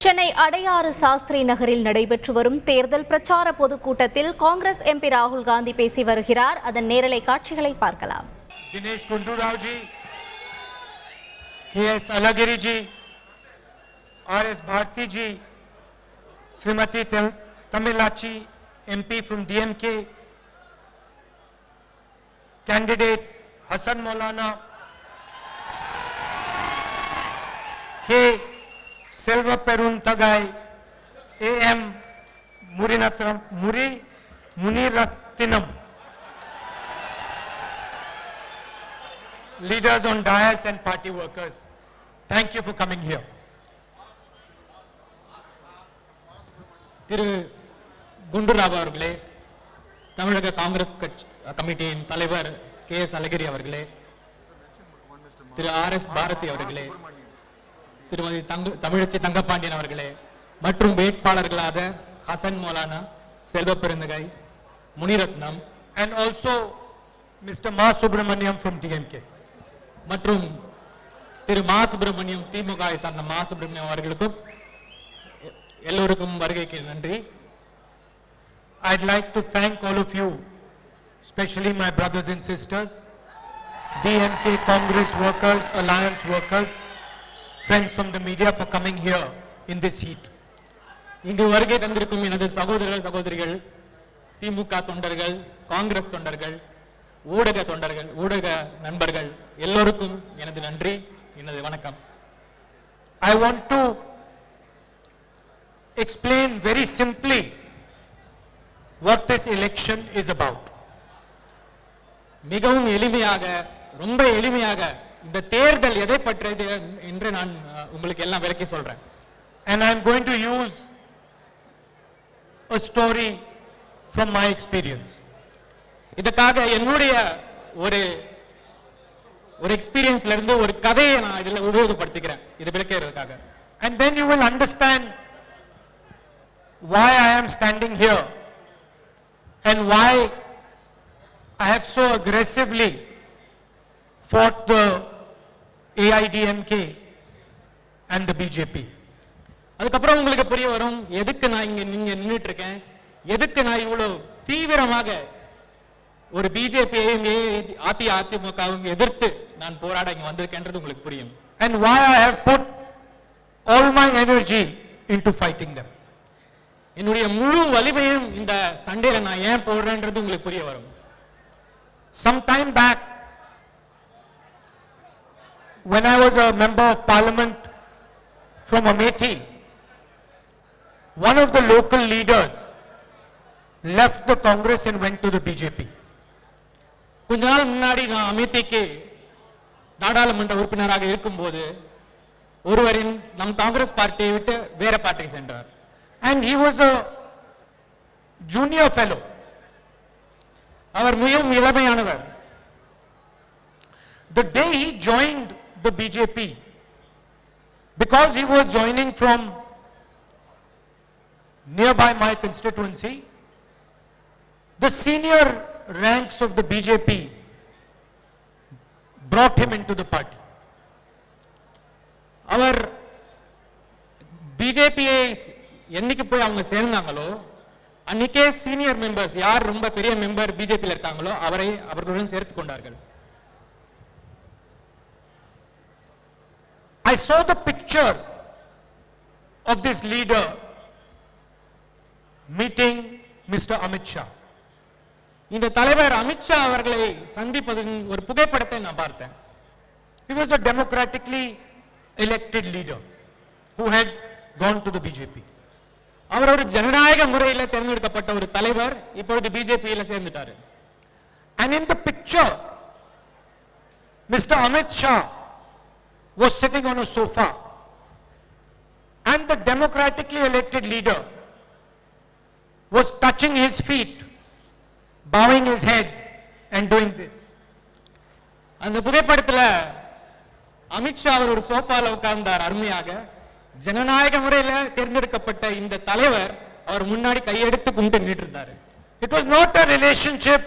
சென்னை அடையாறு சாஸ்திரி நகரில் நடைபெற்று வரும் தேர்தல் பிரச்சார பொதுக்கூட்டத்தில் காங்கிரஸ் எம்பி ராகுல் காந்தி பேசி வருகிறார். அதன் நேரலை காட்சிகளை பார்க்கலாம். தினேஷ் குண்டுராவ் जी, KS Alagiri ji, RS Bharti ji, Shrimati तमिलाची MP from DMK, candidates Hassan Maulana, K. Selva Perun Tagai, AM Muniratinam, leaders on dais and party workers. Thank you for coming here. திரு குண்டுராவ் அவர்களே, தமிழக காங்கிரஸ் கமிட்டியின் தலைவர் KS அழகிரி அவர்களே, திரு RS பாரதி அவர்களே, திருமதி தமிழச்சி தங்கப்பாண்டியன் அவர்களே மற்றும் வேட்பாளர்களாக Hasan Maulana, Selva Perunthagai, Muniratnam and also Mr. Ma Subramaniam from DMK மற்றும் திரு மா சுப்பிரமணியம் திமுகவை சார்ந்த மா சுப்பிரமணியம் அவர்களுக்கும் எல்லோருக்கும் வருகைக்கு நன்றி. I'd like to thank all of you, especially my brothers and sisters, DMK, Congress workers, Alliance workers, friends from the media for coming here in this heat. இங்கு வருகை தந்திருக்கும் எனது சகோதரர்கள் சகோதரிகள், திமுக தொண்டர்கள், காங்கிரஸ் தொண்டர்கள், ஊடக தொண்டர்கள், ஊடக நண்பர்கள் எல்லோருக்கும் எனது நன்றி, எனது வணக்கம். I want to explain very simply what this election is about. மிகவும் எளிமையாக, ரொம்ப எளிமையாக இந்த தேர்தல் எதை பற்றியது என்று நான் உங்களுக்கு எல்லாம் விளக்கி சொல்றேன். And I am going to use a story from my experience. இதற்காக என்னுடைய ஒரு எக்ஸ்பீரியன்ஸ்ல இருந்து ஒரு கதையை நான் இதுல உபயோகப்படுத்திக்கிறேன், இது விளக்குறதுக்காக. And then you will understand why I am standing here and why I have so aggressively fought the AIDMK and the BJP. அதுக்கப்புறம் உங்களுக்கு புரிய வரும் எதுக்கு நான் இங்க நின்னுட்டு இருக்கேன், எதுக்கு நான் இவ்வளவு தீவிரமாக ஒரு பிஜேபியையும் அதிமுகவும் எதிர்த்து நான் போராட இங்க வந்திருக்கேன்றது உங்களுக்கு புரியும். And why I have put all my energy into fighting them. என்னுடைய முழு வலிமையும் இந்த சண்டையில நான் ஏன் போடுறேன்றது உங்களுக்கு புரிய வரும். Some time back, when I was a member of parliament from Amethi, one of the local leaders left the Congress and went to the BJP. கொஞ்ச நாள் முன்னாடி நான் அமேத்திக்கு நாடாளுமன்ற உறுப்பினராக இருக்கும்போது ஒருவரின் நம் காங்கிரஸ் பார்ட்டியை விட்டு வேற பார்ட்டிக்கு சென்றார். And he was a junior fellow. அவர் மிகவும் இளமையானவர். The day he joined the BJP, because he was joining from nearby my constituency, the senior ranks of the BJP brought him into the party. அவர் பிஜேபியை என்னைக்கு போய் அவங்க சேர்ந்தாங்களோ அன்னைக்கே senior members யார் ரொம்ப பெரிய member பிஜேபியில் இருக்காங்களோ அவர்களுடன் சேர்த்துக் கொண்டார்கள். I saw the picture of this leader meeting Mr. Amit Shah. இந்த தலைவர் அமித்ஷா அவர்களை சந்திப்பதன் ஒரு புகைப்படத்தை நான் பார்த்தேன். He was a democratically elected leader who had gone to the BJP. அவர் ஒரு ஜனநாயக முறையில் தேர்ந்தெடுக்கப்பட்ட ஒரு தலைவர், இப்பொழுது பிஜேபியில சேர்ந்துட்டாரு. And in the picture, Mr. Amit Shah was sitting on a sofa, and the democratically elected leader was touching his feet, bowing his head and doing this. அந்த புகைப்படத்துல அமித்ஷா அவர் ஒரு சோஃபால உட்கார்ந்தார் அருமையாக. ஜனநாயக முறையில தேர்ந்தெடுக்கப்பட்ட இந்த தலைவர் அவர் முன்னாடி கையெடுத்து கும்பிட்டு நின்னுட்டு இருந்தாரு. It was not a relationship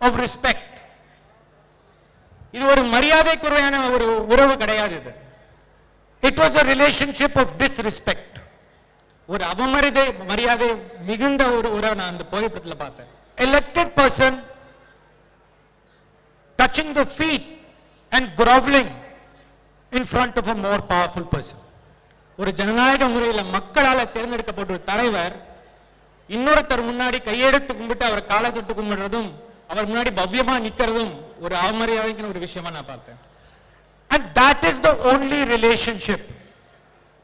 of respect. இது ஒரு மரியாதைக்குறையான ஒரு உறவு கிடையாது. இது It was a relationship of disrespect. ஒரு அவமரியாதை மரியாதை மிகுந்த ஒரு உறவை நான் அந்த புகைப்படத்தில் பார்த்தேன். Elected person touching the feet and groveling in front of a more powerful person. ஒரு ஜனநாயக முறையில் மக்களால் தேர்ந்தெடுக்கப்பட்ட ஒரு தலைவர் இன்னொருத்தர் முன்னாடி கையெடுத்து கும்பிட்டு அவர் காலை தொட்டு கும்பிடுறதும் அவர் முன்னாடி பவ்யமா நிக்கிறதும் ஒரு அவமரியாதைக்கு ஒரு விஷயமா நான் பார்த்தேன். And that is the only relationship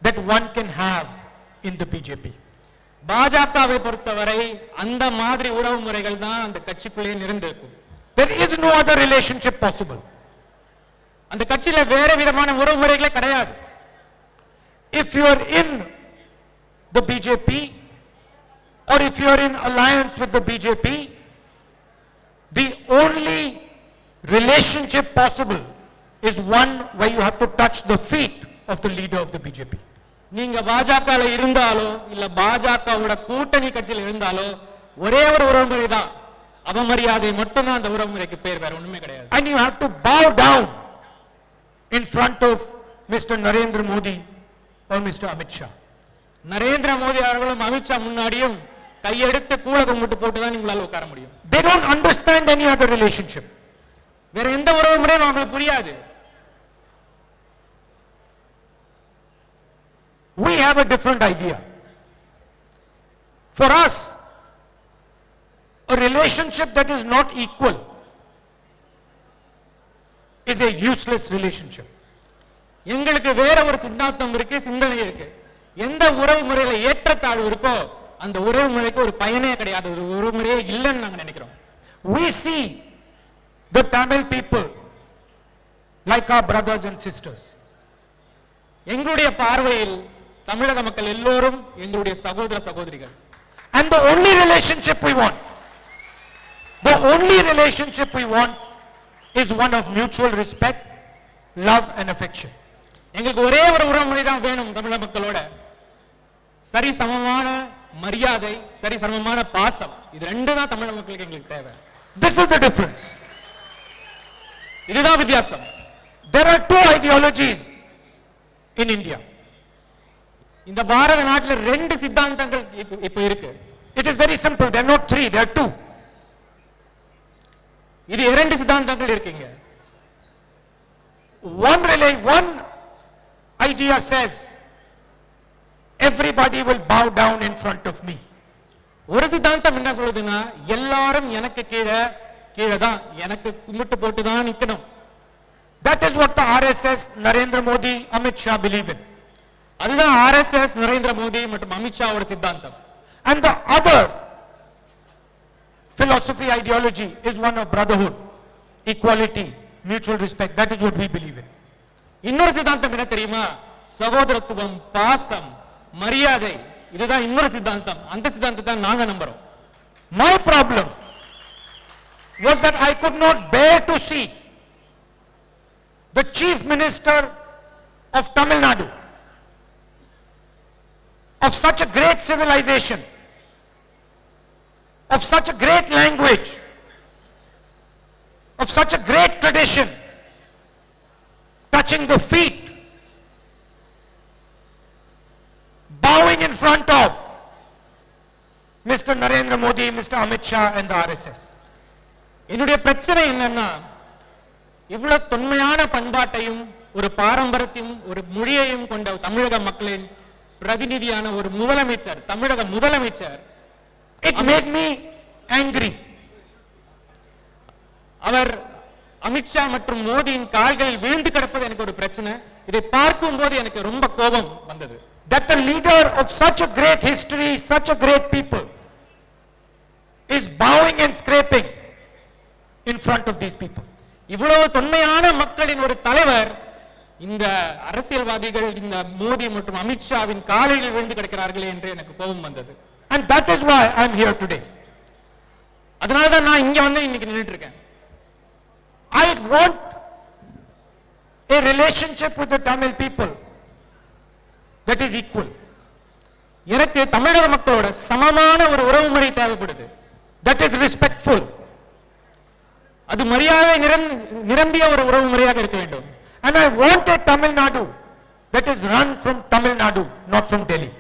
that one can have in the BJP. பாஜகவை பொறுத்தவரை அந்த மாதிரி உறவு முறைகள் தான் அந்த கட்சிக்குள்ளே நிறைந்திருக்கும். There is no other relationship possible. அந்த கட்சியில வேற விதமான உறவு முறைகளே கிடையாது. If you are in the BJP or if you are in alliance with the BJP, the only relationship possible is one where you have to touch the feet of the leader of the BJP. நீங்க பாஜகல இருந்தாலோ இல்ல பாஜகவோட கூட்டணி கட்சியில இருந்தாலோ ஒரே ஒரு உறவுமுறை தான், அவமரியாதை மட்டும்தான் அந்த உறவுமுறைக்கு பேர், வேற ஒண்ணுமே கிடையாது. And you have to bow down in front of Mr. Narendra Modi or Mr. Amit Shah. Narendra Modi அவர்களும் அமித்ஷா முன்னாடியும் கையெடுத்து கூழ கும்பிட்டு போட்டு தான் உங்களால உட்கார முடியும். They don't understand any other relationship. வேற எந்த உறவு முறையும் அவங்களுக்கு புரியாது. We have a different idea. For us, a relationship that is not equal is a useless relationship. எங்களுக்கு வேற ஒரு சித்தாந்தம் இருக்கு, சிந்தனை இருக்கு. எந்த உறவு முறையில ஏற்றத்தாழ்வு இருக்கோ அந்த உறவு முறைக்கு ஒரு பயனே கிடையாது, ஒரு உறவு முறையே இல்லைன்னு நாங்க நினைக்கிறோம். We see the Tamil people like our brothers and sisters. எங்களுடைய பார்வையில் தமிழக மக்கள் எல்லோரும் எங்களுடைய சகோதர சகோதரிகள். And the only relationship we want is one of mutual respect, love and affection. எங்களுக்கு ஒரே ஒரு உறவு முறை தான் வேணும் தமிழக மக்களோட. சரி சமமான மரியாதை, சரி சமமான பாசம், இது ரெண்டு தான் தமிழக மக்களுக்கு எங்களுக்கு தேவை. This is the difference. இதுதான் வித்தியாசம். There are two ideologies in India. இந்த பாரத நாட்டில் ரெண்டு சித்தாந்தங்கள் இப்ப இருக்கு. It is very simple. There are not three, there are two. இது இரண்டு சித்தாந்தங்கள் இருக்குங்க. One idea says everybody will bow down in front of me. ஒரு சித்தாந்தம் என்ன சொல்லுதுன்னா எல்லாரும் எனக்கு கீழே தான், எனக்கு கும்பிட்டு போட்டு தான் நிக்கணும். That is what the RSS, Narendra Modi, Amit Shah believe in. அதுதான் RSS, நரேந்திர மோடி மற்றும் அமித்ஷாவோட சித்தாந்தம். And the other philosophy, ideology is one of brotherhood, equality, mutual respect. That is what we believe in. இன்னொரு சித்தாந்தம் என்ன தெரியுமா? சகோதரத்துவம், பாசம், மரியாதை, இதுதான் இன்னொரு சித்தாந்தம். அந்த சித்தாந்தத்தை நாங்க நம்புறோம். My problem was that I could not bear to see the chief minister of Tamil Nadu, of such a great civilization, of such a great language, of such a great tradition, touching the feet, bowing in front of Mr. Narendra Modi, Mr. Amit Shah and the RSS. என்னுடைய பிரச்சனை என்னன்னா, இவ்வளவு தொன்மையான பண்பாட்டையும் ஒரு பாரம்பரியத்தையும் ஒரு மொழியையும் கொண்ட தமிழக மக்களின் பிரதிநிதியான ஒரு முதலமைச்சர், தமிழக முதலமைச்சர், It made me angry. அவர் அமித்ஷா மற்றும் மோடியின் கால்களில் விழுந்து கிடப்பது எனக்கு ஒரு பிரச்சனை. இதை பார்க்கும் போது எனக்கு ரொம்ப கோபம் வந்தது. That the leader of such a great history, such a great people is bowing and scraping in front of these people. இவ்வளவு தொன்மையான மக்களின் ஒரு தலைவர் இந்த அரசியல்வாதிகள் இந்த மோடி மற்றும் அமித்ஷாவின் காலில் விழுந்து கிடக்கிறார்களே என்று எனக்கு கோபம் வந்தது. And that is why I am here today. அதனாலதான் நான் இங்க வந்து இன்னைக்கு நின்னுட்டு இருக்கேன். I want a relationship with the Tamil people that is equal. எனக்கு தமிழக மக்களோட சமமான ஒரு உறவுமுறை தேவைப்படுது. That is respectful. அது மரியாதை நிரம்பிய ஒரு உறவு முறையாக இருக்க வேண்டும். And I want a Tamil Nadu that is run from Tamil Nadu, not from Delhi.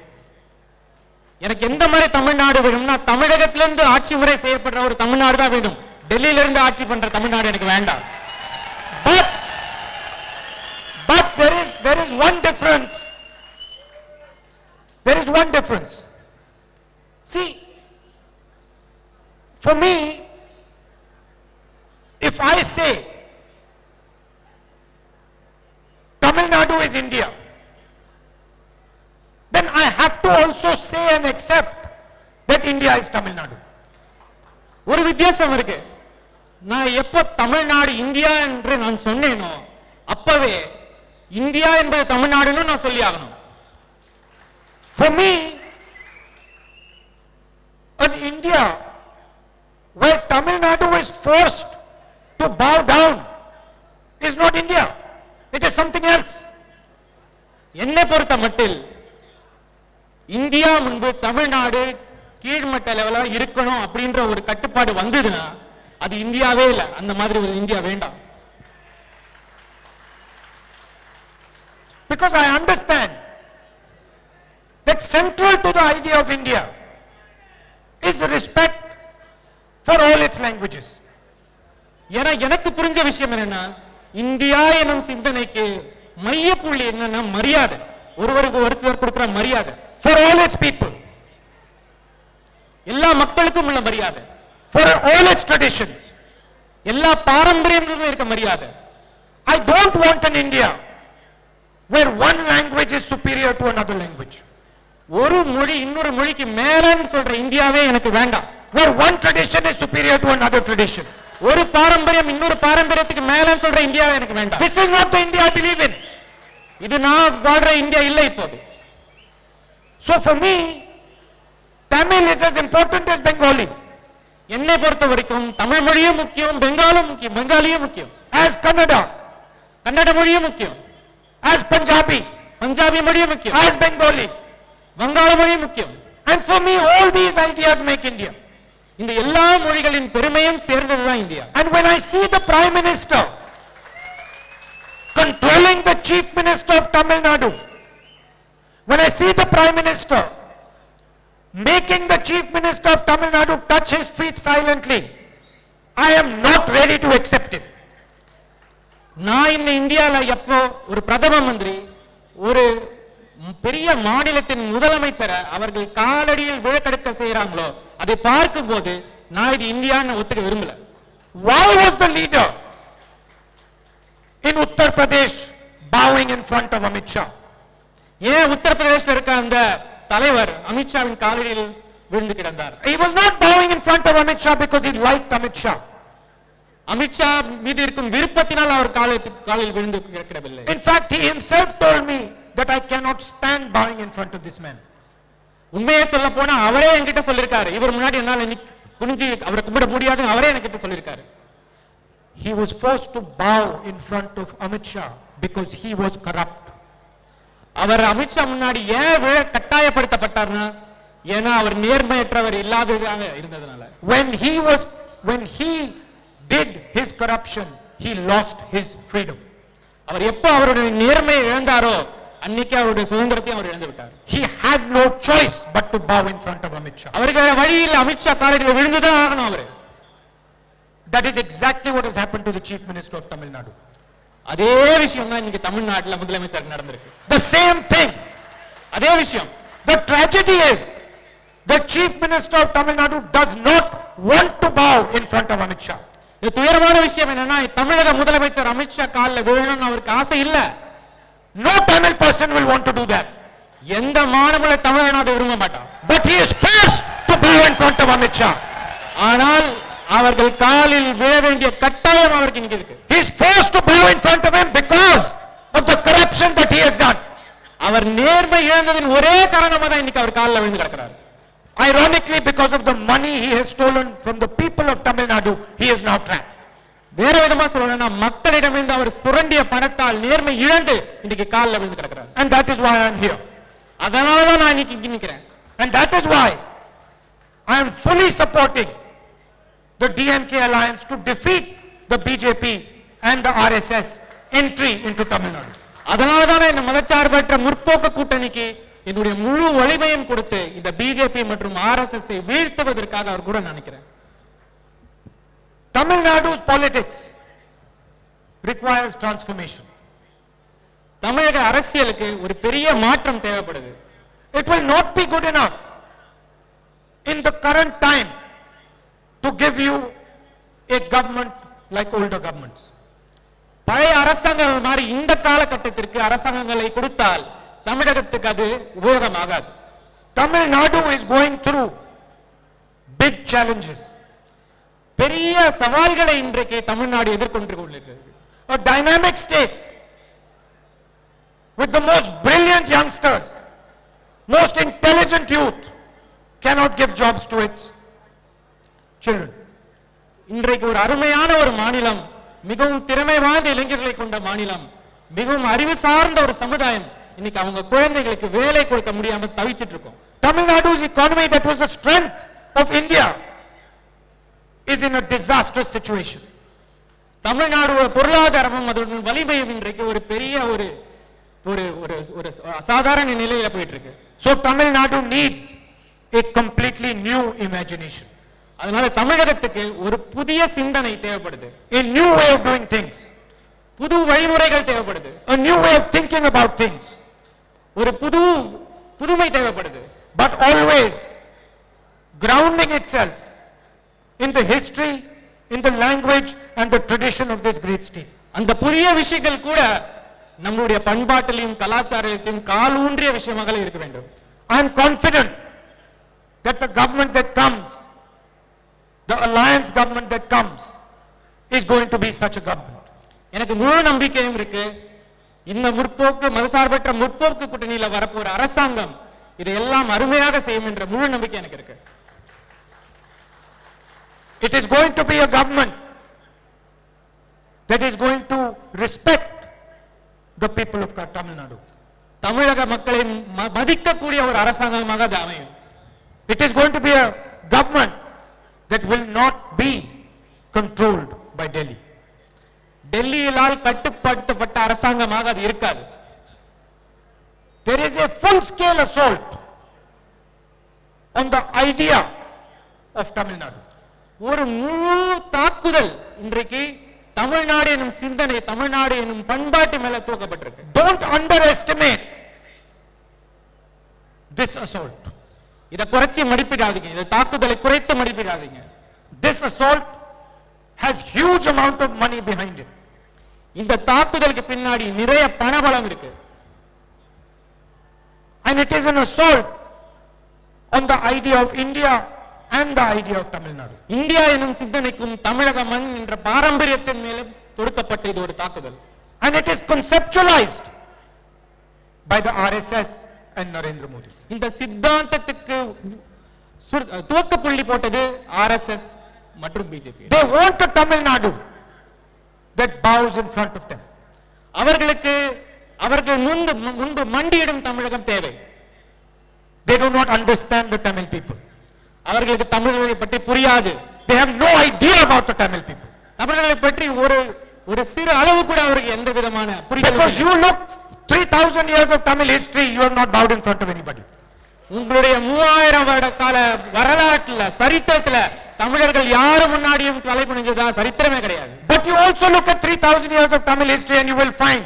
எனக்கு எந்த மாதிரி தமிழ்நாடு வேணும்னா தமிழகத்திலிருந்து ஆட்சி முறை செய்யப்படுற ஒரு தமிழ்நாடு தான் வேணும். டெல்லியில இருந்து ஆட்சி பண்ற தமிழ்நாடு எனக்கு வேண்டாம். But there is one difference. There is one difference. See, for me, if I say Tamil Nadu is India, then I have to also say and accept that India is Tamil Nadu. ஒரு வித்தியாசம் இருக்கு. நான் எப்போ Tamil Nadu India என்று நான் சொன்னேனோ அப்பவே India என்பது தமிழ்நாடுன்னு நான் சொல்லி ஆகணும். For me, an India where Tamil Nadu is forced to bow down is not India. It is something else. என்னை பொறுத்த மட்டில் இந்தியா முன்பு தமிழ்நாடு கீழ்மட்ட லெவலா இருக்கணும் அப்படின்ற ஒரு கட்டுப்பாடு வந்ததுன்னா அது இந்தியாவே இல்லை. அந்த மாதிரி ஒரு இந்தியா வேண்டாம். Because I understand that central to the idea of India is respect for all its languages. ஏன்னா எனக்கு புரிஞ்ச விஷயம் என்னன்னா இந்தியா எனும் சிந்தனைக்கு மையப்புள்ளி என்னன்னா மரியாதை, ஒருவருக்கு ஒருத்தர் கொடுக்கிற மரியாதை. For all its people, எல்லா மக்களுக்கும் உள்ள மரியாதை, for all its traditions. எல்லா பாரம்பரியங்களும் இருக்க மரியாதை. I don't want an India where one language is superior to another language. ஒரு மொழி இன்னொரு மொழிக்கு மேலன்னு சொல்ற இந்தியாவே எனக்கு வேண்டாம். Where one tradition is superior to another tradition. ஒரு பாரம்பரியம் இன்னொரு பாரம்பரியத்துக்கு மேலன்னு சொல்ற இந்தியாவே எனக்கு வேண்டாம். This is not the India I believe in. இது நான் வாழ்ற இந்தியா இல்லை இப்போது. So for me, Tamil is as important as Bengali. என்னை பொறுத்த வரைக்கும் தமிழ் மொழியும் முக்கியம், பெங்காலும் முக்கியம், பெங்காலியும் முக்கியம். As Kannada, கன்னட மொழியும் முக்கியம். as Punjabi, பஞ்சாபி மொழியும் முக்கியம். as Bengali. வங்காள மொழியும் முக்கியம். And for me, all these ideas make India. இந்த எல்லா மொழிகளின் பெருமையும் சேர்ந்ததுதான் India. And when I see the Prime Minister controlling the Chief Minister of Tamil Nadu, when I see the Prime Minister making the Chief Minister of Tamil Nadu touch his feet silently, I am not ready to accept it. நான் இந்த இந்தியால எப்போ ஒரு பிரதம மந்திரி ஒரு பெரிய மாநிலத்தின் முதலமைச்சரை அவர்கள் காலடியில் விழக்கெடுக்க செய்யறாங்களோ அதை பார்க்கும்போது நான் இது இந்தியான்னு ஒத்துக்க விரும்பல. Why was the leader in Uttar Pradesh bowing in front of Amit Shah? ஏன் உத்தரப்பிரதேசல இருக்க அந்த தலைவர் அமித்ஷாவின் காலடியில் விழுந்து கிடந்தார்? He was not bowing in front of Amit Shah because he liked Amit Shah. Amit Shah மீது இருக்கும் விருப்பத்தினால் அவர் காலில் விழுந்து கிடக்கவில்லை. In fact, he himself told me that I cannot stand bowing in front of this man. உண்மையே சொல்ல போனா அவரே என்கிட்ட சொல்லிருக்காரு, இவர் முன்னாடி என்னால குனிஞ்சு அவரை கும்பிட முடியாதுன்னு அவரே என்கிட்ட சொல்லிருக்காரு. He was forced to bow in front of Amit Shah because he was corrupt. அவர் அமித்ஷா முன்னாடி ஏன் விழ கட்டாயப்படுத்தப்பட்டார்னா ஏன்னா அவர் நேர்மையற்றவர் இல்லாததாக இருந்ததுனால. When he did his corruption, he lost his freedom. அவர் எப்போ அவருடைய நேர்மையை இழந்தாரோ அன்னைக்கு அவருடைய சுதந்திரத்தை அவர் இழந்து விட்டார். He had no choice but to bow in front of Amit Shah. அவருக்கு வழியில் அமித்ஷா காலடியில் விழுந்துதான் ஆகணும் அவரு. That is exactly what has happened to the Chief Minister of Tamil Nadu. அதே விஷயம் தான் இன்னைக்கு தமிழ்நாட்டுல முதலமைச்சர் நடந்திருக்கு. The same thing. அதே விஷயம். The tragedy is the Chief Minister of Tamil Nadu does not want to bow in front of Amit Shah. இது துயரமான விஷயம் என்னன்னா தமிழக முதலமைச்சர் அமித்ஷா காலில் விழணும்னு அவருக்கு ஆசை இல்ல. No Tamil person will want to do that. எந்த மாநில தமிழனும் அதை விரும்ப மாட்டான். But he is forced to bow in front of Amit Shah. ஆனால் அவர்கள் காலில் விழ வேண்டிய கட்டாயம் அவருக்கு இன்னைக்கு இருக்கு. He is forced to bow in front of him because of the corruption that he has done. அவர் நேர்மை இழந்ததின் ஒரே காரணமா தான் இன்னைக்கு அவர் காலில் விழுந்து கிடக்கிறார். Ironically, because of the money he has stolen from the people of Tamil Nadu, he is now trapped. வேற விதமா சொல்லணும்னா மக்களிடமிருந்து அவர் சுரண்டிய பணத்தால் நேர்மை இழந்து இன்னைக்கு காலில் விழுந்து கிடக்கிறார். And that is why I am here. அதனால தான் நான் இன்னைக்கு இங்க நிக்கிறேன். And that is why I am fully supporting the DMK alliance to defeat the BJP and the RSS entry into Tamil Nadu. அதனாலதான் இந்த மதச்சார்பற்ற முற்போக்கு கூட்டணிக்கு என்னுடைய முழு வலிமையும் கொடுத்து இந்த பிஜேபி மற்றும் ஆர்எஸ்எஸ் வீழ்த்துவதற்காக அவர் கூட நினைக்கிறேன். Tamil Nadu's politics requires transformation. தமிழக அரசியலுக்கு ஒரு பெரிய மாற்றம் தேவைப்படுது. It will not be good enough in the current time to give you a government like older governments. பழைய அரசாங்கம் மாதிரி இந்த காலகட்டத்திற்கு அரசாங்கங்களை கொடுத்தால் தமிழகத்துக்கு அது உபயோகமாகாது. Tamil Nadu is going through big challenges. பெரிய சவால்களை இன்றைக்கு தமிழ்நாடு எதிர்கொண்டு கொண்டிருக்கிறது. A dynamic state with the most brilliant youngsters, most intelligent youth cannot give jobs to its children. இன்றைக்கு ஒரு அருமையான ஒரு மாநிலம், மிகவும் திறமை வாய்ந்த இளைஞர்களை கொண்ட மாநிலம், மிகவும் அறிவு சார்ந்த ஒரு சமுதாயம், இன்னைக்கு அவங்க குழந்தைகளுக்கு வேலை கொடுக்க முடியாம தவிச்சிட்டு இருக்கோம். Tamil Nadu's economy that was the strength of India is in a disastrous situation. Tamil Nadu பொருளாதாரமும் அதனுடைய வலிமையும் இன்றைக்கு ஒரு பெரிய ஒரு ஒரு ஒரு ஒரு அசாதாரண நிலையில போயிட்டு இருக்கு. So Tamil Nadu needs a completely new imagination. அதனால தமிழகத்துக்கு ஒரு புதிய சிந்தனை தேவைப்படுது. A new way of doing things. புது வழிமுறைகள் தேவைப்படுது. A new way of thinking about things. ஒரு புதுமை தேவைப்படுது. But always grounding itself in the history, in the language and the tradition of this great state. அந்த புதிய விஷயங்கள் கூட நம்முடைய பண்பாட்டிலும் கலாச்சாரத்திலும் காலூன்றிய விஷயமாக இருக்க வேண்டும். I am confident that the government that comes, the alliance government that comes, is going to be such a government. எனக்கு முழு நம்பிக்கையும் இருக்கு. இந்த முற்போக்கு மதசார்பற்ற முற்போக்கு கூட்டணியில வரப்போற அரசாங்கம் இதையெல்லாம் அருமையாக செய்யும் என்ற முழு நம்பிக்கை எனக்கு இருக்கு. It is going to be a government that is going to respect the people of Tamil Nadu. தமிழக மக்களை மதிக்கக்கூடிய ஒரு அரசாங்கமாக அது அமையும். It is going to be a government that will not be controlled by Delhi. டெல்லியிலால் கட்டுப்படுத்தப்பட்ட அரசாங்கமாக அது இருக்காது. There is a full scale assault on the idea of Tamil Nadu. ஒரு முழு தாக்குதல் இன்றைக்கு தமிழ்நாடு எனும் சிந்தனை, தமிழ்நாடு எனும் பண்பாட்டு மேல தூக்கப்பட்டிருக்கு. Don't underestimate this assault. இத குறைச்சி மதிப்பிடாதீங்க. இந்த தாக்குதலை குறைத்து மதிப்பிடாதீங்க. This assault has huge amount of money behind it. இந்த தாக்குதலுக்கு பின்னாடி நிறைய பணபலம் இருக்கு. And it is an assault on the idea of India and the idea of Tamil Nadu. India எனும் சிந்தனைக்கும் தமிழக மண் என்ற பாரம்பரியத்தின் மேலும் தொடுக்கப்பட்ட இது ஒரு தாக்குதல். And it is conceptualized by the RSS and Narendra Modi. இந்த சித்தாந்தத்துக்கு துவக்க புள்ளி போட்டது ஆர்எஸ்எஸ் மற்றும் BJP. They want a Tamil Nadu that bows in front of them. அவர்கள் முன்பு மண்டியிடும் தமிழகம் தேவை. They do not understand the Tamil people. அவர்களுக்கு தமிழர்களை பற்றி புரியாது. They have no idea about the Tamil people. தமிழர்களை பற்றி ஒரு சிறு அளவு கூட அவருக்கு எந்த விதமான புரிதல். Because you look 3000 years of Tamil history, you have not bowed in front of anybody. உங்களுடைய 3000 வருட கால வரலாற்றுல சரித்திரத்துல தமிழர்கள் யாரு முன்னாடியும் தலை குனிஞ்சதா சரித்திரமே கிடையாது. But you also look at 3000 years of Tamil history and you will find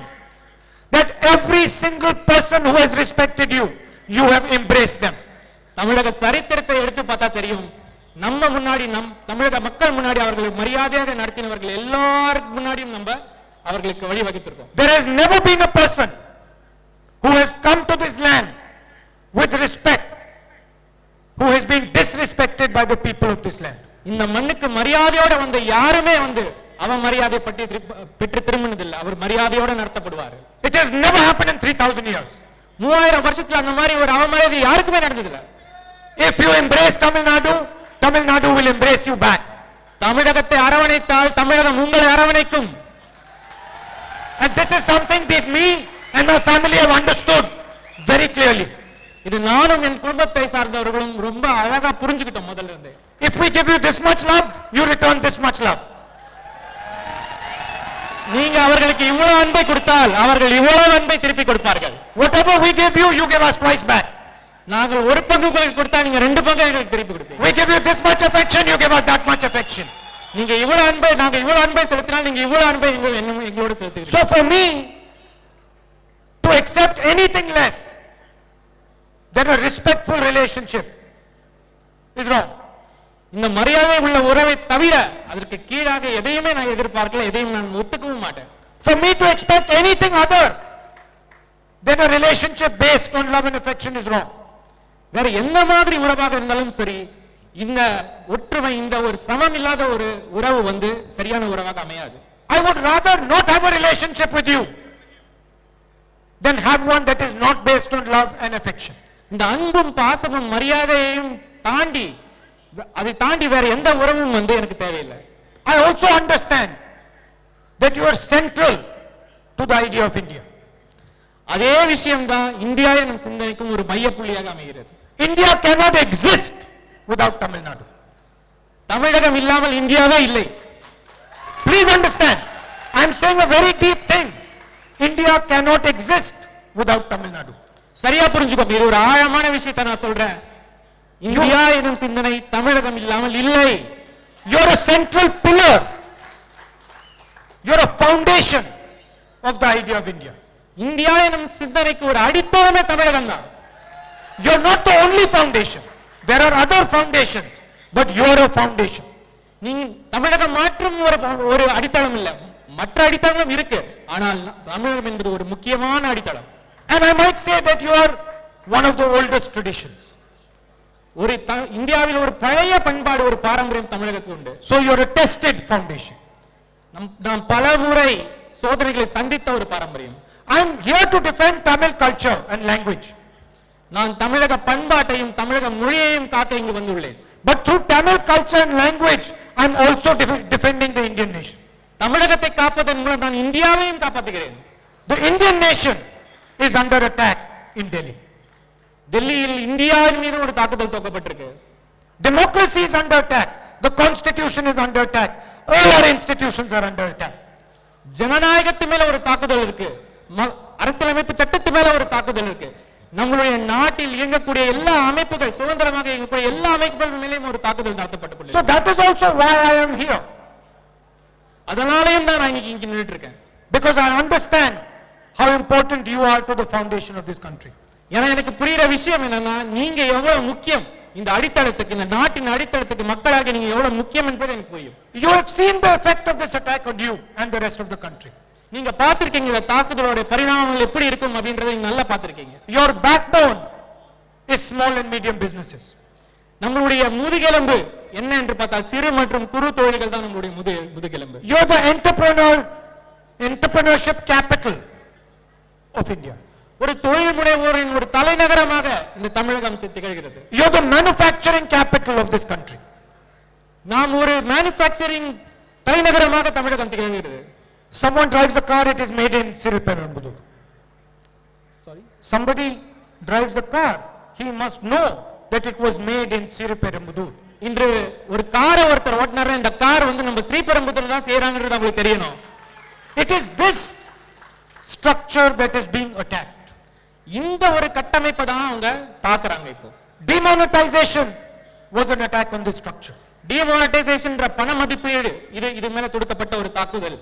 that every single person who has respected you, you have embraced them. தமிழக சரித்திரத்தை எடுத்து பார்த்தா தெரியும், நம்ம முன்னாடி தமிழக மக்கள் முன்னாடி அவர்களை மரியாதையாக நடத்தினவர்கள் எல்லாருக்கு முன்னாடியும் நம்ம அவர்களுக்கு வழி வகுத்திருக்கோம். There has never been a person who has come to this land with respect who has been disrespected by the people of this land. இந்த மண்ணுக்கு மரியாதையோட வந்து யாருமே வந்து அவமரியாதை பெற்று திரும்பினதில்லை. அவர் மரியாதையோட நடத்தப்படுவார். It has never happened in 3000 years. 3000 வருஷத்துல அந்த மாதிரி ஒரு அவமரியாதை யாருக்குமே நடந்ததில்லை. If you embrace Tamil Nadu, Tamil Nadu will embrace you back. தமிழகத்தை அரவணைத்தால் தமிழகம் உங்களை அரவணைக்கும். And this is something that me and my family have understood very clearly. இது நானும் என் குடும்பத்தை சார்ந்தவர்களும் ரொம்ப அழகா புரிஞ்சுக்கிட்டோம் முதல்ல இருந்தே. If we give you this much love, you return this much love. நீங்க அவர்களுக்கு இவ்வளவு அன்பை கொடுத்தால் அவர்கள் இவ்வளவு அன்பை திருப்பி கொடுப்பார்கள். Whatever we give you, you give us twice back. நாங்கள் ஒரு பங்கு உங்களுக்கு கொடுத்தா நீங்க 2 பங்கு எங்களுக்கு திருப்பி கொடுப்பீங்க. We give you this much affection, you give us that much affection. நீங்க இவ்வளவு அன்பை நாங்க இவ்வளவு அன்பை செலுத்தினால் நீங்க இவ்வளவு அன்பை எங்களோட செலுத்துவீங்க. So for me to accept anything less than a respectful relationship is wrong. இந்த மரியாதை உள்ள உறவை தவிர அதற்கு கீழாக எதையுமே நான் எதிர்பார்க்கல, எதையும் நான் ஒத்துக்கவும் மாட்டேன். For me to expect anything other than a relationship based on love and affection is wrong. வேற எந்த மாதிரி உறவாக இருந்தாலும் சரி, இந்த ஒற்றுமை, இந்த ஒரு சமம் இல்லாத ஒரு உறவு வந்து சரியான உறவாக அமையாது. I would rather not have a relationship with you than have one that is not based on love and affection. இந்த அன்பும் பாசமும் மரியாதையையும் தாண்டி அதை தாண்டி வேற எந்த உறவும் வந்து எனக்கு தேவையில்லை. I also understand that you are central to the idea of India. அதே விஷயம் தான் இந்தியா எனும் சிந்தனைக்கும் ஒரு மையப்புள்ளியாக அமைகிறது. India cannot exist without Tamil Nadu. தமிழகம் இல்லாமல் இந்தியாவே இல்லை. Please understand, I am saying a very deep thing. India cannot exist without Tamil Nadu. சரியா புரிஞ்சுக்கோங்க, இது ஒரு ஆழமான விஷயத்தை நான் சொல்றேன். இந்தியா எனும் சிந்தனை தமிழகம் இல்லாமல் இல்லை. You are a central pillar. You are a foundation of the idea of India. India எனும் சிந்தனைக்கு ஒரு அடித்தளமே தமிழகம் தான். You are not the only foundation. There are other foundations, but you are a foundation. நீங்க தமிழகம் மாற்றும் ஒரு அடித்தளம் இல்ல, மற்ற அடித்தளம் இருக்கு, ஆனால் தமிழகம் என்பது ஒரு முக்கியமான அடித்தளம். And I might say that you are one of the oldest traditions. ஒரு இந்தியாவில் ஒரு பழைய பண்பாடு, ஒரு பாரம்பரியம் தமிழகத்துக்கு உண்டு. So you are a tested foundation. நாம் பல முறை சோதனைகளை சந்தித்த ஒரு பாரம்பரியம். I am here to defend Tamil culture and language. நான் தமிழக பண்பாட்டையும் தமிழக மொழியையும் காக்க இங்கு வந்துள்ளேன். But through Tamil culture and language, I am also defending the Indian nation. தமிழகத்தை காப்பதன் மூலம் நான் இந்தியாவையும் காப்பாற்றுகிறேன். The Indian nation is under attack in Delhi. டெல்லியில் இந்தியாவின் மீது ஒரு தாக்குதல் தொடுக்கப்பட்டிருக்கு. Democracy is under attack. The constitution is under attack. All our institutions are under attack. ஜனநாயகத்து மேல ஒரு தாக்குதல் இருக்கு, அரசியலமைப்பு சட்டத்து மேல ஒரு தாக்குதல் இருக்கு. நம்மளுடைய நாட்டில் இயங்கக்கூடிய எல்லா அமைப்புகள், சுதந்திரமாக இயங்கக்கூடிய எல்லா அமைப்புகள் மேலேயும் ஒரு தாக்குதல் நடத்தப்பட்டுள்ளது. So that is also why I am here. அதனாலேயும் தான் நான் இங்க நின்னுட்டு இருக்கேன். Because I understand how important you are to the foundation of this country. ஏன்னா எனக்கு புரியுற விஷயம் என்னன்னா, நீங்க எவ்வளவு முக்கியம் இந்த அடித்தளத்துக்கு, இந்த நாட்டின் அடித்தளத்துக்கு மக்களாக நீங்க எவ்வளவு முக்கியம் என்பது எனக்கு புரியும். You have seen the effect of this attack on you and the rest of the country. நீங்க பாத்திருக்கீங்க இந்த தாக்குதலோட பரிணாமங்கள் எப்படி இருக்கும் அப்படின்றதை நீங்க நல்லா பாத்திருக்கீங்க. Your backbone is small and medium businesses. நம்மளுடைய முதுகெலும்பு என்ன என்று பார்த்தால் சிறு மற்றும் குறு தொழில்கள் தான் நம்மளுடைய முதுகெலும்பு. You are the entrepreneurship capital of India. ஒரு தொழில் முனைவோரின் ஒரு தலைநகரமாக இந்த தமிழகம் திகழ்கிறது. You are the manufacturing capital of this country. நாம் ஒரு மேனுஃபேக்சரிங் தலைநகரமாக தமிழகம் திகழ்கிறது. Someone drives a car, it is made in Siriperumbudur. Sorry? Somebody drives a car, he must know that it was made in Siriperumbudur. இன்று ஒரு காரை ஒருத்தர் ஓட்டுனாரு, இந்த car வந்து நம்ம ஸ்ரீபெரும்புதூர் தான் செய்யறாங்கிறது உங்களுக்கு தெரியணும். It is this structure that is being attacked. இந்த ஒரு கட்டமைப்பை தான் அவங்க தாக்குறாங்க. இப்போ demonetization was an attack on this structure. Demonetisation பண மதிப்பீடு இது மேல தொடுக்கப்பட்ட ஒரு தாக்குதல்.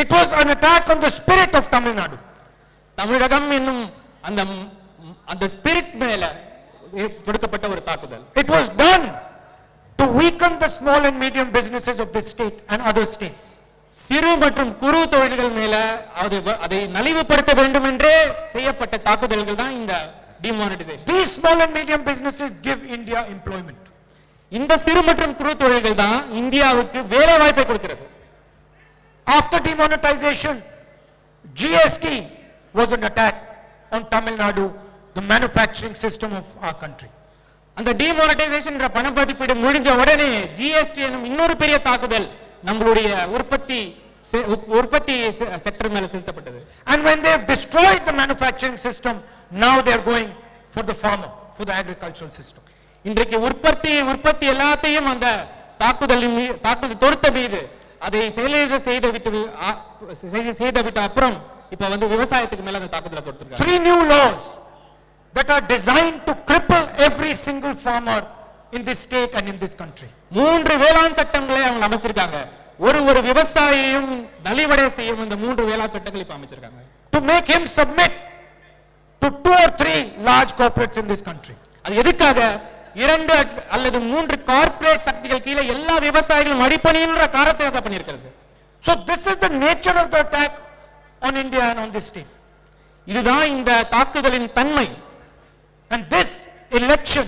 It was an attack on the spirit of Tamil Nadu. தமிழகம் என்னும் அந்த ஸ்பிரிட் மேல தொடுக்கப்பட்ட ஒரு தாக்குதல். It was done to weaken the small and medium businesses of this state and other states. சிறு மற்றும் குறு தொழில்கள் மேல அதை நலிவுபடுத்த வேண்டும் என்றே செய்யப்பட்ட தாக்குதல்கள் தான் இந்த demonetisation. These small and medium businesses give India employment. இந்த சிறு மற்றும் குறு தொழில்கள் தான் இந்தியாவுக்கு வேலை வாய்ப்பை கொடுக்கிறது. After demonetization, GST was an attack on Tamil Nadu, the manufacturing system of our country. அந்த டிமானிட்டைசேஷன் பண மதிப்பீடு முடிஞ்ச உடனே ஜிஎஸ்டி எனும் இன்னொரு பெரிய தாக்குதல் நம்மளுடைய உற்பத்தி செக்டர் மேல செலுத்தப்பட்டது. And when they have destroyed the manufacturing system, now they are going for the farmer, for the agricultural system. இன்றைக்கு உற்பத்தி எல்லாத்தையும் அந்த தாக்குதல் தொடுத்த மீது அதை செய்துவிட்ட அப்புறம் இப்ப வந்து விவசாயத்துக்கு மேல அந்த தாக்குதலை தொடுத்திருக்காங்க. 3 new laws that are designed to cripple every single farmer in this state and in this country. 3 வேளாண் சட்டங்களை அவங்க அமைச்சிருக்காங்க. ஒரு விவசாயியும் நலிவடைய செய்யும் இந்த 3 வேளாண் சட்டங்களை இப்ப அமைச்சிருக்காங்க. To make him submit to 2 or 3 large corporates in this country. அது எதுக்காக? 2 அல்லது 3 கார்ப்பரேட் சக்திகள் கீழே எல்லா விவசாயிகளும் அடிபணின்ற காரணத்தை பண்ணியிருக்கிறது. So this is the nature of the attack on India and on this state. இதுதான் இந்த தாக்குதலின் தன்மை. And this election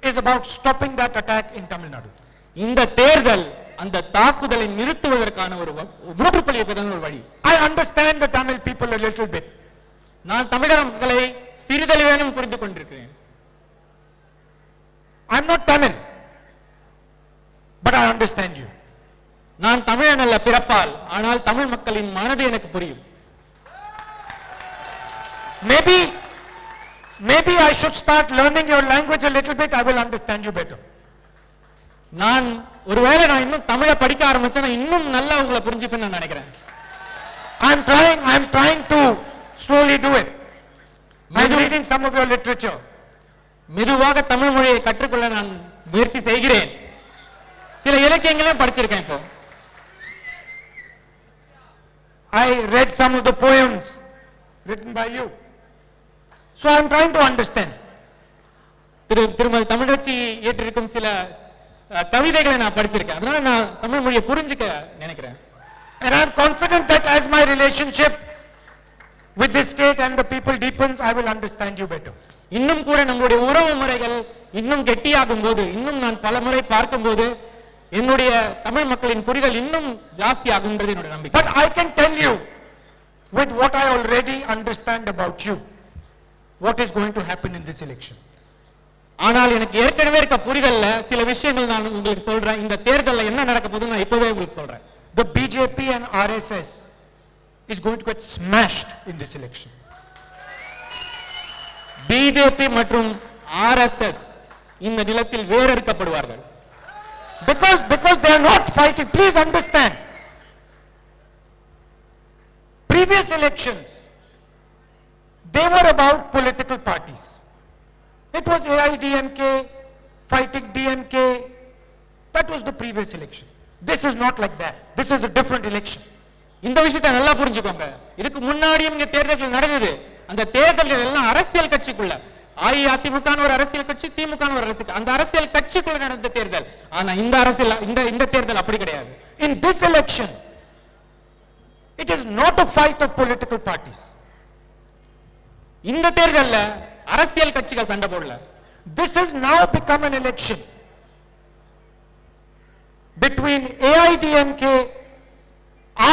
is about stopping that attack in Tamil Nadu. இந்த தேர்தல் அந்த தாக்குதலை நிறுத்துவதற்கான ஒரு முற்றுப்புள்ளி வைப்பதற்கான ஒரு வழி. I understand the Tamil people a little bit. நான் தமிழக மக்களை சிறிதளவேனும் புரிந்து கொண்டிருக்கிறேன். I'm not Tamil, but I understand you. நான் தமிழன் அல்ல பிறப்பால், ஆனால் தமிழ் மக்களின் மனது எனக்கு புரியும். Maybe I should start learning your language a little bit. I will understand you better. நான் ஒருவேளை நான் இன்னும் தமிழை படிக்க ஆரம்பிச்சேன், நான் இன்னும் நல்லா உங்களை புரிஞ்சுப்பேன்னு நான் நினைக்கிறேன். I'm trying to slowly do it. I'm reading some of your literature. மெதுவாக தமிழ் மொழியை கற்றுக்கொள்ள நான் முயற்சி செய்கிறேன். சில இலக்கியங்களையும் படிச்சிருக்கேன். இப்போ I read some of the poems written by you. So I'm trying to understand. திருமதி தமிழச்சி ஏற்றிருக்கும் சில கவிதைகளை நான் படிச்சிருக்கேன். அதனால நான் தமிழ் மொழியை புரிஞ்சுக்க நினைக்கிறேன். And I'm confident that as my relationship with this state and the people deepens, I will understand you better. இன்னும் கூட நம்முடைய உறவு முறைகள் இன்னும் கெட்டியாகும் போது, இன்னும் நான் பல முறை பார்க்கும் போது என்னுடைய தமிழ் மக்களின் புரிதல் இன்னும் ஜாஸ்தி ஆகும்ன்றது என்னோட நம்பிக்கை. But I can tell you with what I already understand about you what is going to happen in this election. ஆனால் எனக்கு ஏற்கனவே இருக்க புரிதல்ல சில விஷயங்கள் நான் உங்களுக்கு சொல்றேன். இந்த தேர்தல்ல என்ன நடக்க போகுதுன்னு நான் இப்பவே உங்களுக்கு சொல்றேன். The BJP and RSS is going to get smashed in this election. BJP மற்றும் ஆர்எஸ்எஸ் இந்த நிலத்தில் வேறெடுக்கப்படுவார்கள். Because they are not fighting. Please understand. Previous elections, they were about political parties. It was AIDMK fighting DMK. That was the previous election. This is not like that. This is a different election. இந்த விஷயத்தை நல்லா புரிஞ்சுக்கோங்க. இதுக்கு முன்னாடியும் இங்க தேர்தல்கள் நடந்தது. அந்த தேர்தல்கள் எல்லாம் அரசியல் கட்சிக்குள்ள, அஇஅதிமுக ஒரு அரசியல் கட்சி, திமுக ஒரு அரசியல், அந்த அரசியல் கட்சிக்குள்ள நடந்த தேர்தல். ஆனா இந்த அரசியல் இந்த தேர்தல் அப்படி கிடையாது. In this election, it is not a fight of political parties. இந்த தேர்தல்ல அரசியல் கட்சிகள் சண்டை போடல. This has now become an election between AIDMK,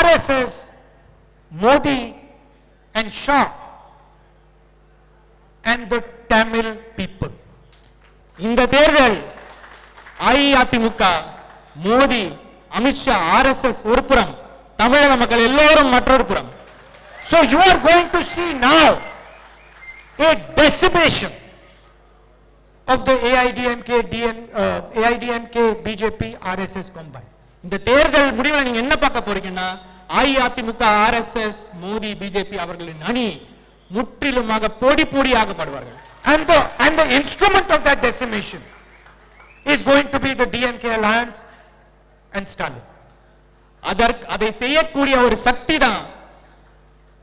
RSS, Modi and Shah and the Tamil people. இந்த தேர்தல் அஇஅதிமுக, மோடி, அமித்ஷா, ஆர்எஸ்எஸ் ஒரு புறம், தமிழக மக்கள் எல்லோரும் மற்றொரு புறம். So you are going to see now a decimation of the AIDMK, BJP, RSS combined. இந்த தேர்தல் முடிவில் நீங்க என்ன பார்க்க போறீங்கன்னா, அஇஅதிமுக, ஆர்எஸ்எஸ், மோடி, பிஜேபி அவர்களின் அணி முற்றிலுமாக பொடி பொடியாகப்படுவார்கள். And the instrument of that decimation is going to be the DMK alliance and Stalin. அதை செய்யக்கூடிய ஒரு சக்தி தான்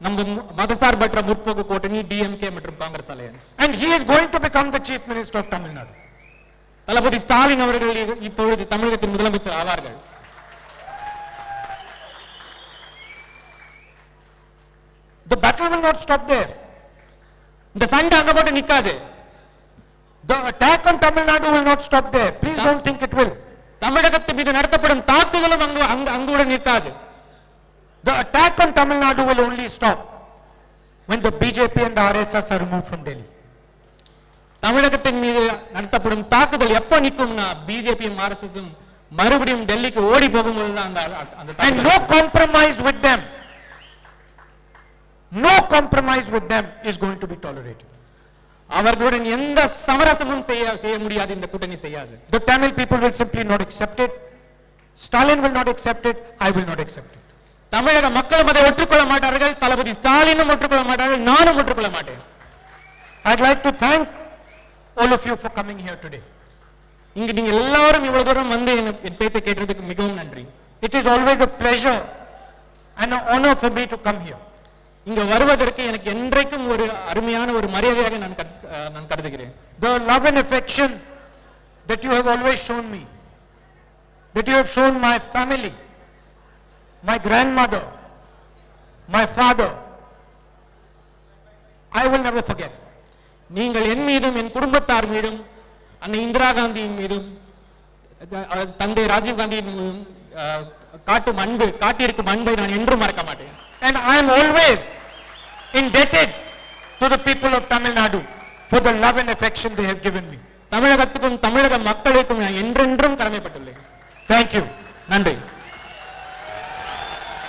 நம்ம மதசார்பற்ற முற்போக்கு கூட்டணி டிஎம்கே மற்றும் Congress alliance. And he is going to become the chief minister of Tamil Nadu. தளபதி ஸ்டாலின் அவர்கள் இப்பொழுது தமிழகத்தின் முதலமைச்சர் ஆவார்கள். The battle will not stop there. இந்த சண்டை அங்க போட்டு நிக்காது. The attack on Tamil Nadu will not stop there. Please don't think it will. தமிழகத்தின் மீது நடத்தப்படும் தாக்குதலும் அங்குடன் நிற்காது. The attack on Tamil Nadu will only stop when the BJP and the RSS are removed from Delhi. தமிழகத்தின் மீது நடத்தப்படும் தாக்குதல் எப்ப நிக்கும்னா பிஜேபியும் ஆர்எஸ்எஸும் மறுபடியும் டெல்லிக்கு ஓடி போகும்போது தான் அந்த And no compromise with them. No compromise with them is going to be tolerated. அவர்களுடன் எந்த சமரசமும் செய்ய முடியாது. இந்த கூட்டணி செய்யாது. The Tamil people will simply not accept it. Stalin will not accept it, I will not accept it. தமிழக மக்களும் அதை ஒற்றுக்கொள்ள மாட்டார்கள், தளபதி ஸ்டாலினும் ஒற்றுக்கொள்ள மாட்டார்கள், நானும் ஒற்றுக்கொள்ள மாட்டேன். I'd like to thank all of you for coming here today. இங்க நீங்க எல்லாரும் இவ்வளவு தூரம் வந்து என் பேச்சை கேட்டதுக்கு மிகவும் நன்றி. It is always a pleasure and an honor for me to come here. இங்க வருவதற்கு எனக்கு என்றைக்கும் ஒரு அருமையான ஒரு மரியாதையாக நான் கருதுகிறேன். The love and affection that you have always shown me, that you have shown my family, my grandmother, my father, I will never forget. நீங்கள் என் மீதும் என் குடும்பத்தார் மீதும் அன்னை இந்திரா காந்தியின் மீதும் தந்தை ராஜீவ் காந்தியின் மீதும் காட்டியிருக்கும் அன்பை நான் என்றும் மறக்க மாட்டேன். And I am always indebted to the people of Tamil Nadu for the love and affection they have given me. தமிழகத்துக்கும் தமிழக மக்களுக்கும் நான் என்றென்றும் கடமைப்பட்டுள்ளேன். Thank you. நன்றி.